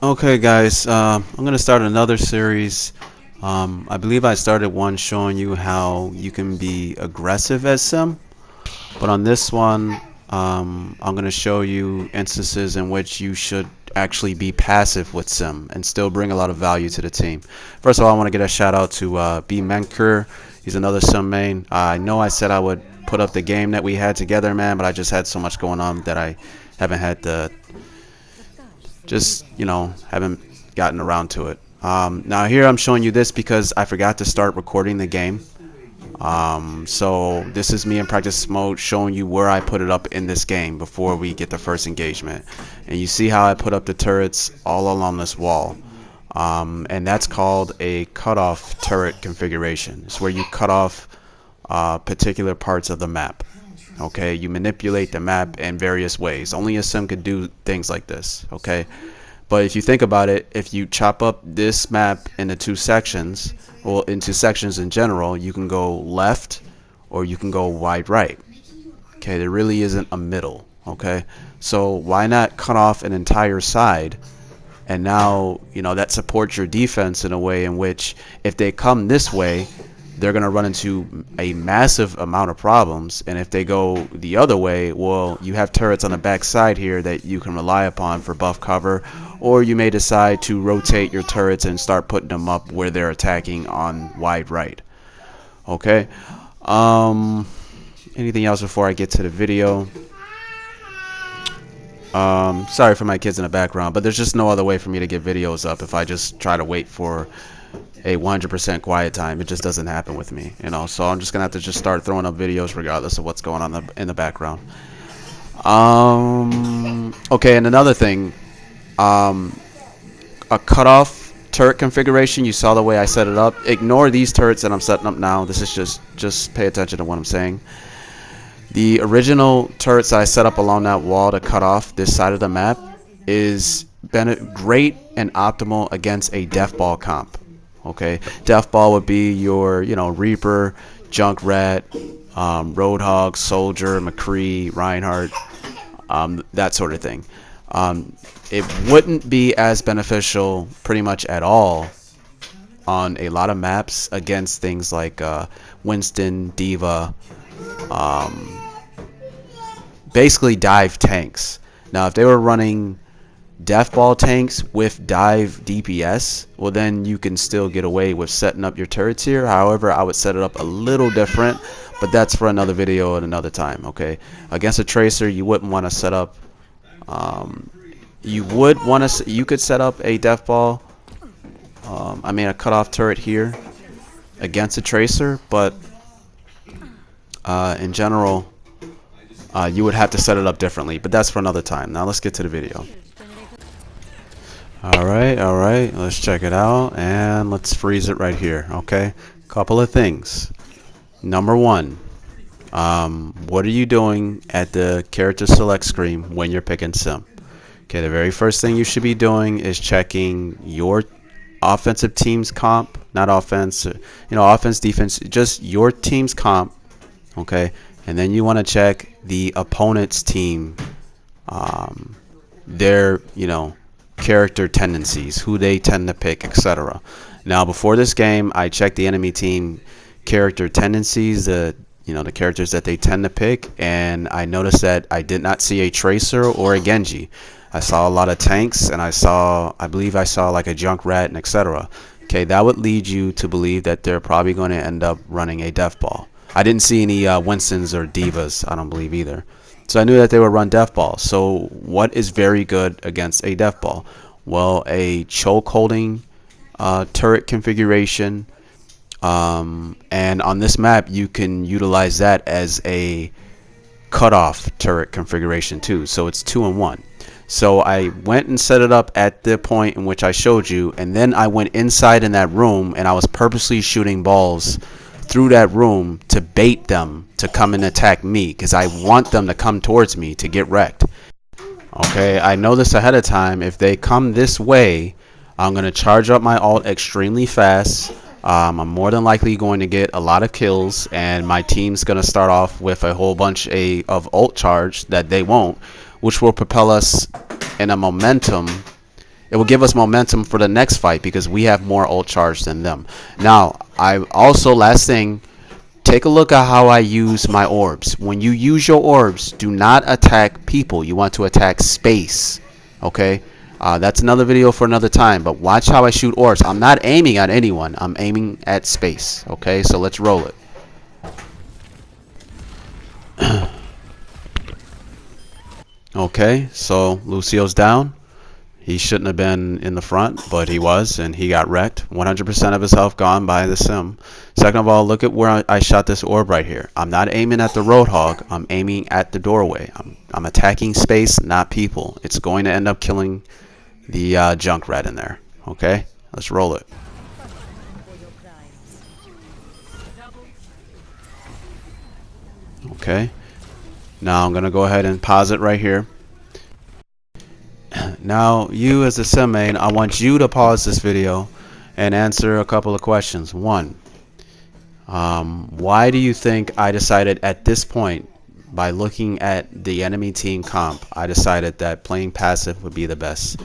Okay, guys, I'm going to start another series. I believe I started one showing you how you can be aggressive as Sim, but on this one, I'm going to show you instances in which you should actually be passive with Sim and still bring a lot of value to the team. First of all, I want to get a shout out to B. Menker. He's another Sim main. I know I said I would put up the game that we had together, man, but I just had so much going on that I haven't had the haven't gotten around to it. Now here I'm showing you this because I forgot to start recording the game. So this is me in practice mode showing you where I put it up in this game before we get the first engagement. And you see how I put up the turrets all along this wall. And that's called a cutoff turret configuration. It's where you cut off particular parts of the map. Okay, you manipulate the map in various ways. Only a sim could do things like this. Okay, but if you think about it, if you chop up this map into two sections, well, into sections in general, you can go left or you can go wide right. Okay, there really isn't a middle. Okay, so why not cut off an entire side? And now, that supports your defense in a way in which if they come this way, they're going to run into a massive amount of problems. And if they go the other way, well, you have turrets on the back side here that you can rely upon for buff cover, or you may decide to rotate your turrets and start putting them up where they're attacking on wide right. Okay. Anything else before I get to the video? Sorry for my kids in the background, but there's just no other way for me to get videos up if I just try to wait for a 100% quiet time. It just doesn't happen with me, so I'm just gonna have to just start throwing up videos regardless of what's going on in the background. Okay, and another thing, a cutoff turret configuration. You saw the way I set it up. Ignore these turrets that I'm setting up now. This is just pay attention to what I'm saying. The original turrets that I set up along that wall to cut off this side of the map is been great and optimal against a death ball comp. Okay, death ball would be your Reaper, Junkrat, Roadhog, Soldier, McCree, Reinhardt, that sort of thing. It wouldn't be as beneficial pretty much at all on a lot of maps against things like Winston, D.Va, basically dive tanks. Now, if they were running death ball tanks with dive DPS, well, then you can still get away with setting up your turrets here. However, I would set it up a little different, but that's for another video at another time. Okay, against a tracer, you wouldn't want to set up. You could set up a death ball. A cutoff turret here against a tracer, but in general, you would have to set it up differently, but that's for another time. Now let's get to the video. Alright, let's check it out, and let's freeze it right here. Okay, couple of things. Number one, what are you doing at the character select screen when you're picking sim? Okay, the very first thing you should be doing is checking your offensive team's comp, not offense, offense, defense, just your team's comp. Okay, and then you want to check the opponent's team, their character tendencies, who they tend to pick, etc. Now, before this game, I checked the enemy team character tendencies, the characters that they tend to pick, and I noticed that I did not see a Tracer or a Genji. I saw a lot of tanks, and I believe I saw like a Junkrat and etc. Okay, that would lead you to believe that they're probably going to end up running a Death Ball. I didn't see any Winstons or D.Vas, I don't believe either. So I knew that they would run Death Ball. So what is very good against a Death Ball? Well, a choke holding turret configuration. And on this map, you can utilize that as a cutoff turret configuration too. So it's 2-in-1. So I went and set it up at the point in which I showed you, and then I went inside in that room, and I was purposely shooting balls through that room to bait them to come and attack me, because I want them to come towards me to get wrecked. Okay, I know this ahead of time. If they come this way, I'm going to charge up my ult extremely fast. I'm more than likely going to get a lot of kills, and my team's going to start off with a whole bunch of ult charge that they won't, which will propel us in a momentum It will give us momentum for the next fight because we have more ult charge than them. Now, I also, last thing, take a look at how I use my orbs. When you use your orbs, do not attack people. You want to attack space. Okay? That's another video for another time, but watch how I shoot orbs. I'm not aiming at anyone. I'm aiming at space. Okay? So let's roll it. Okay, so Lucio's down. He shouldn't have been in the front, but he was, and he got wrecked. 100% of his health gone by the sim. Second of all, look at where I shot this orb right here. I'm not aiming at the Roadhog. I'm aiming at the doorway. I'm attacking space, not people. It's going to end up killing the Junkrat in there. Okay, let's roll it. Okay. Now I'm going to go ahead and pause it right here. Now, you as a sim main, I want you to pause this video and answer a couple of questions. One, why do you think I decided at this point, by looking at the enemy team comp, I decided that playing passive would be the best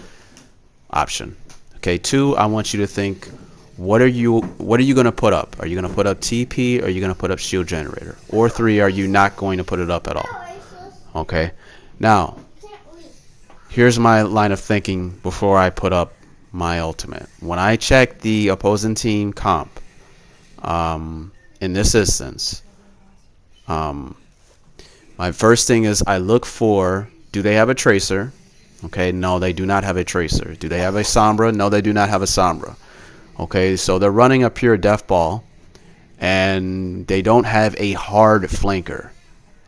option? Okay, two, I want you to think, what are you going to put up? Are you going to put up TP, or are you going to put up shield generator? Or three, are you not going to put it up at all? Okay, now here's my line of thinking before I put up my ultimate. When I check the opposing team comp, in this instance, my first thing is I look for, do they have a tracer? Okay, no, they do not have a tracer. Do they have a Sombra? No, they do not have a Sombra. Okay, so they're running a pure death ball, and they don't have a hard flanker.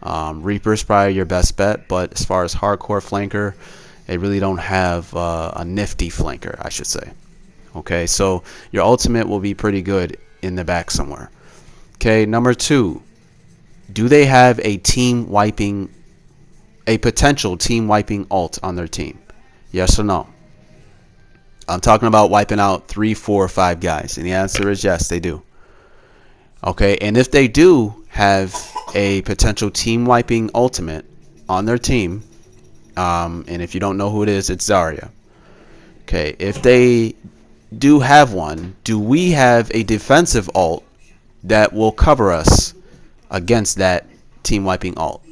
Reaper's probably your best bet, but as far as hardcore flanker, they really don't have a nifty flanker, I should say. Okay, so your ultimate will be pretty good in the back somewhere. Okay, number two, do they have a potential team wiping ult on their team? Yes or no? I'm talking about wiping out 3, 4, 5 guys, and the answer is yes, they do. Okay, and if they do have a potential team wiping ultimate on their team, and if you don't know who it is, it's Zarya. Okay, if they do have one, do we have a defensive ult that will cover us against that team wiping ult?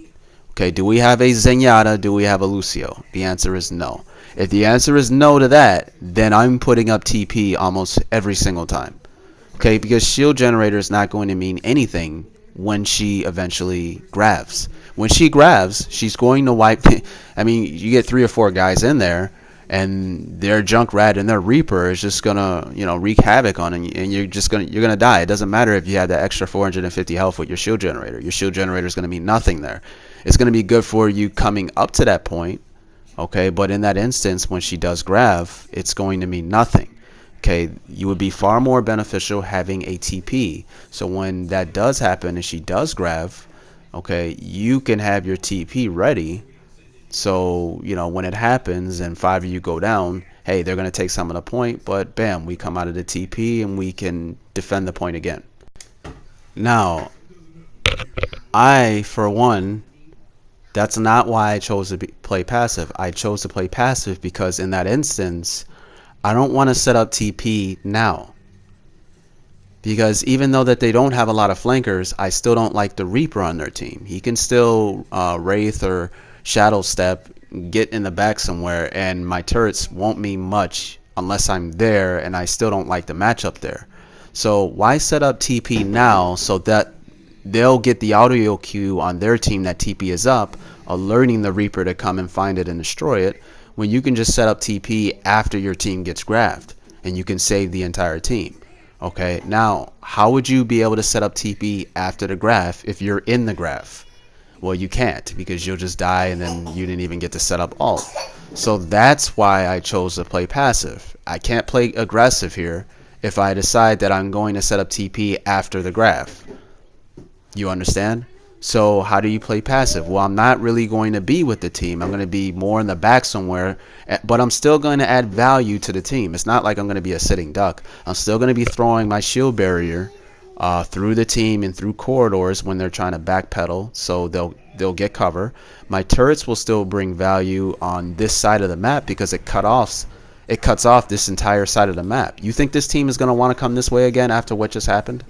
Okay, do we have a Zenyatta? Do we have a Lucio? The answer is no. If the answer is no to that, then I'm putting up TP almost every single time. Okay, because shield generator is not going to mean anything when she eventually grabs. When she grabs, she's going to wipe. I mean, you get 3 or 4 guys in there, and their Junkrat and their Reaper is just gonna, wreak havoc on it, and you're gonna die. It doesn't matter if you have that extra 450 health with your shield generator. Your shield generator is gonna mean nothing there. It's gonna be good for you coming up to that point, okay. But in that instance, when she does grab, it's going to mean nothing. Okay, you would be far more beneficial having a TP. So when that does happen and she does grab, okay, you can have your TP ready. So, when it happens and 5 of you go down, hey, they're going to take some of the point, but bam, we come out of the TP and we can defend the point again. Now, I, for one, that's not why I chose to play passive. I chose to play passive because in that instance, I don't want to set up TP now. Because even though that they don't have a lot of flankers, I still don't like the Reaper on their team. He can still Wraith or Shadow Step, get in the back somewhere, and my turrets won't mean much unless I'm there, and I still don't like the matchup there. So why set up TP now so that they'll get the audio cue on their team that TP is up, alerting the Reaper to come and find it and destroy it, when you can just set up TP after your team gets grabbed, and you can save the entire team. Okay, now, how would you be able to set up TP after the graph if you're in the graph? Well, you can't, because you'll just die and then you didn't even get to set up ult. So that's why I chose to play passive. I can't play aggressive here if I decide that I'm going to set up TP after the graph. You understand? So how do you play passive? Well, I'm not really going to be with the team. I'm going to be more in the back somewhere, but I'm still going to add value to the team. It's not like I'm going to be a sitting duck. I'm still going to be throwing my shield barrier through the team and through corridors when they're trying to backpedal, so they'll get cover. My turrets will still bring value on this side of the map because it cut off it cuts off this entire side of the map. You think this team is going to want to come this way again after what just happened?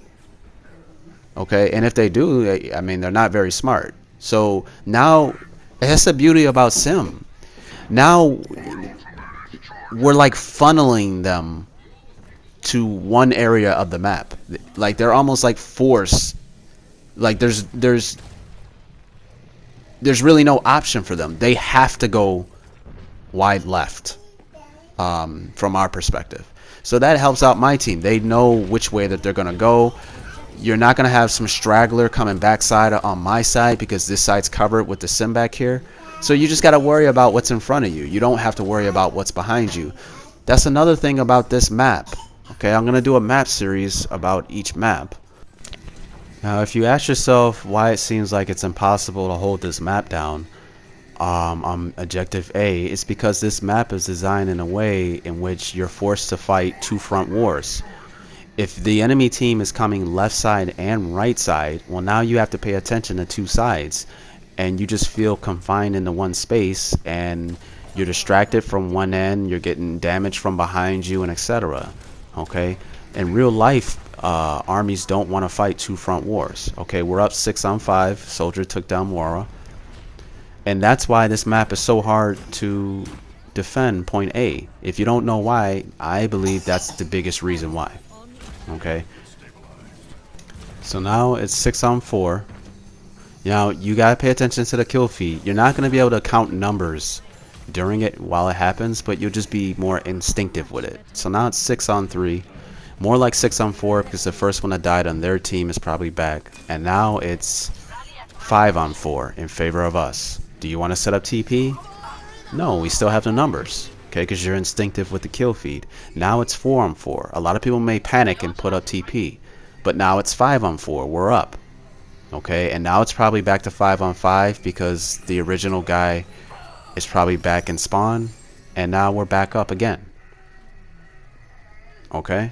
Okay, and if they do, I mean, they're not very smart. So now, that's the beauty about Sim. Now, we're like funneling them to one area of the map. Like, they're almost like forced. Like, there's really no option for them. They have to go wide left, from our perspective. So that helps out my team. They know which way that they're going to go. You're not going to have some straggler coming backside on my side because this side's covered with the Sim back here. So you just got to worry about what's in front of you. You don't have to worry about what's behind you. That's another thing about this map. Okay, I'm going to do a map series about each map. Now, if you ask yourself why it seems like it's impossible to hold this map down on Objective A, it's because this map is designed in a way in which you're forced to fight two front wars. If the enemy team is coming left side and right side, well, now you have to pay attention to two sides, and you just feel confined into one space, and you're distracted from one end, you're getting damage from behind you, and etc. Okay, in real life, armies don't want to fight two front wars. Okay, we're up 6-on-5. Soldier took down Mora, and that's why this map is so hard to defend point A. If you don't know why, I believe that's the biggest reason why. Okay, so now it's 6-on-4. Now you gotta pay attention to the kill feed. You're not gonna be able to count numbers during it while it happens, but you'll just be more instinctive with it. So now it's 6-on-3, more like 6-on-4 because the first one that died on their team is probably back, and now it's 5-on-4 in favor of us. Do you want to set up TP? No, we still have the numbers. Okay, because you're instinctive with the kill feed. Now it's 4-on-4. A lot of people may panic and put up TP, but now it's 5-on-4. We're up. Okay, and now it's probably back to 5-on-5 because the original guy is probably back in spawn, and now we're back up again. Okay,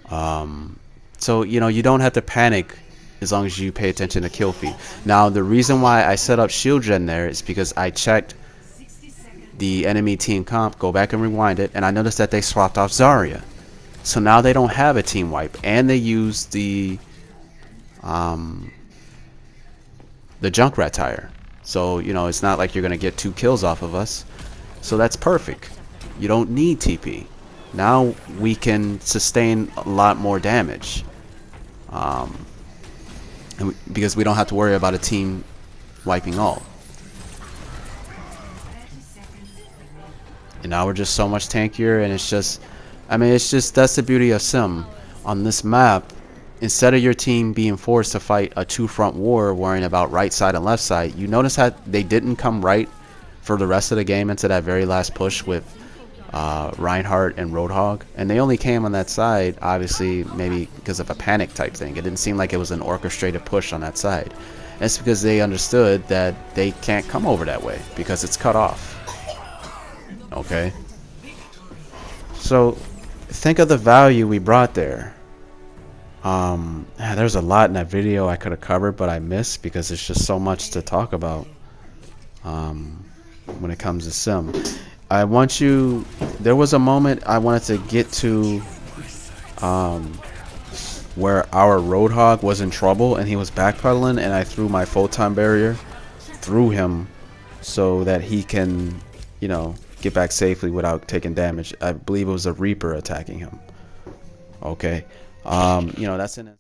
so you know, you don't have to panic as long as you pay attention to kill feed. Now the reason why I set up shield gen there is because I checked the enemy team comp, go back and rewind it, and I noticed that they swapped off Zarya. So now they don't have a team wipe, and they use the Junkrat tire. So, you know, it's not like you're going to get 2 kills off of us. So that's perfect. You don't need TP. Now we can sustain a lot more damage. Because we don't have to worry about a team wiping all. And now we're just so much tankier, and it's just, I mean, it's just, that's the beauty of Sim. On this map, instead of your team being forced to fight a two-front war worrying about right side and left side, you notice how they didn't come right for the rest of the game into that very last push with Reinhardt and Roadhog, and they only came on that side, obviously, maybe because of a panic type thing. It didn't seem like it was an orchestrated push on that side. And it's because they understood that they can't come over that way because it's cut off. Okay, so think of the value we brought there. There's a lot in that video I could have covered, but I missed because there's just so much to talk about when it comes to Sim. I want you, there was a moment I wanted to get to where our Roadhog was in trouble and he was backpedaling, and I threw my photon barrier through him so that he can, you know, get back safely without taking damage. I believe it was a Reaper attacking him. Okay, you know, that's in it.